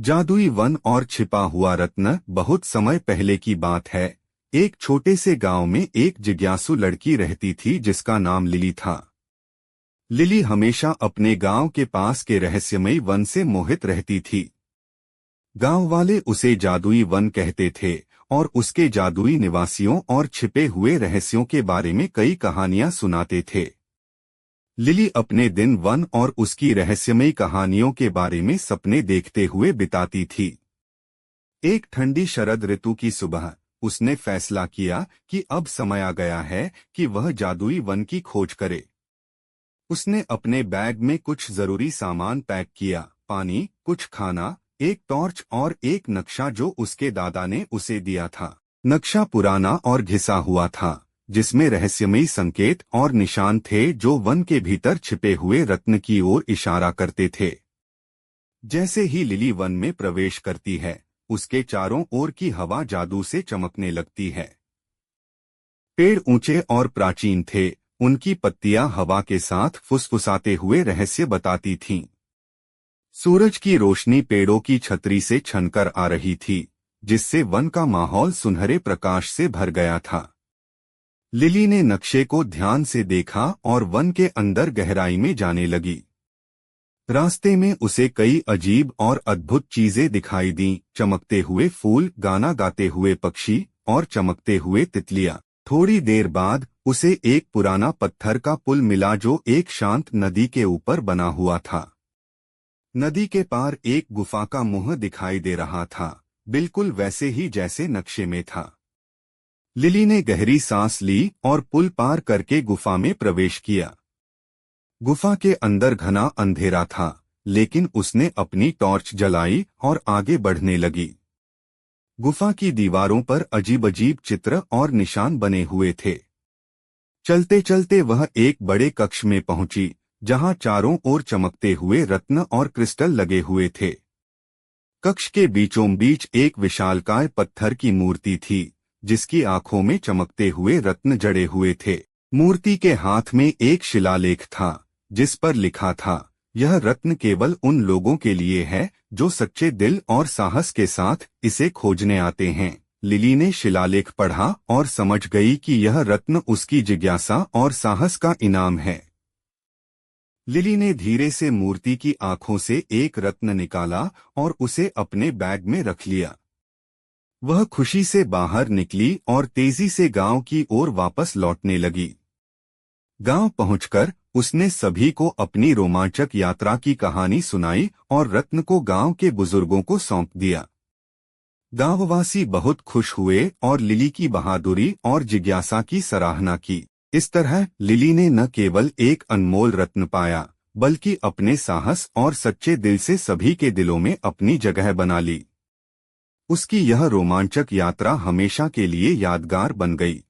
जादुई वन और छिपा हुआ रत्न। बहुत समय पहले की बात है। एक छोटे से गांव में एक जिज्ञासु लड़की रहती थी जिसका नाम लिली था। लिली हमेशा अपने गांव के पास के रहस्यमयी वन से मोहित रहती थी। गांव वाले उसे जादुई वन कहते थे और उसके जादुई निवासियों और छिपे हुए रहस्यों के बारे में कई कहानियां सुनाते थे। लिली अपने दिन वन और उसकी रहस्यमयी कहानियों के बारे में सपने देखते हुए बिताती थी। एक ठंडी शरद ऋतु की सुबह उसने फैसला किया कि अब समय आ गया है कि वह जादुई वन की खोज करे। उसने अपने बैग में कुछ जरूरी सामान पैक किया, पानी, कुछ खाना, एक टॉर्च और एक नक्शा जो उसके दादा ने उसे दिया था। नक्शा पुराना और घिसा हुआ था, जिसमें रहस्यमयी संकेत और निशान थे जो वन के भीतर छिपे हुए रत्न की ओर इशारा करते थे। जैसे ही लिली वन में प्रवेश करती है, उसके चारों ओर की हवा जादू से चमकने लगती है। पेड़ ऊंचे और प्राचीन थे, उनकी पत्तियां हवा के साथ फुसफुसाते हुए रहस्य बताती थीं। सूरज की रोशनी पेड़ों की छतरी से छनकर आ रही थी, जिससे वन का माहौल सुनहरे प्रकाश से भर गया था। लिली ने नक्शे को ध्यान से देखा और वन के अंदर गहराई में जाने लगी। रास्ते में उसे कई अजीब और अद्भुत चीजें दिखाई दीं, चमकते हुए फूल, गाना गाते हुए पक्षी और चमकते हुए तितलियां। थोड़ी देर बाद उसे एक पुराना पत्थर का पुल मिला जो एक शांत नदी के ऊपर बना हुआ था। नदी के पार एक गुफा का मुंह दिखाई दे रहा था, बिल्कुल वैसे ही जैसे नक्शे में था। लिली ने गहरी सांस ली और पुल पार करके गुफा में प्रवेश किया। गुफा के अंदर घना अंधेरा था, लेकिन उसने अपनी टॉर्च जलाई और आगे बढ़ने लगी। गुफा की दीवारों पर अजीब-अजीब चित्र और निशान बने हुए थे। चलते चलते वह एक बड़े कक्ष में पहुंची, जहां चारों ओर चमकते हुए रत्न और क्रिस्टल लगे हुए थे। कक्ष के बीचों बीच एक विशालकाय पत्थर की मूर्ति थी, जिसकी आंखों में चमकते हुए रत्न जड़े हुए थे। मूर्ति के हाथ में एक शिलालेख था, जिस पर लिखा था, यह रत्न केवल उन लोगों के लिए है जो सच्चे दिल और साहस के साथ इसे खोजने आते हैं। लिली ने शिलालेख पढ़ा और समझ गई कि यह रत्न उसकी जिज्ञासा और साहस का इनाम है। लिली ने धीरे से मूर्ति की आंखों से एक रत्न निकाला और उसे अपने बैग में रख लिया। वह खुशी से बाहर निकली और तेजी से गांव की ओर वापस लौटने लगी। गांव पहुंचकर उसने सभी को अपनी रोमांचक यात्रा की कहानी सुनाई और रत्न को गांव के बुजुर्गों को सौंप दिया। गांववासी बहुत खुश हुए और लिली की बहादुरी और जिज्ञासा की सराहना की। इस तरह लिली ने न केवल एक अनमोल रत्न पाया, बल्कि अपने साहस और सच्चे दिल से सभी के दिलों में अपनी जगह बना ली। उसकी यह रोमांचक यात्रा हमेशा के लिए यादगार बन गई।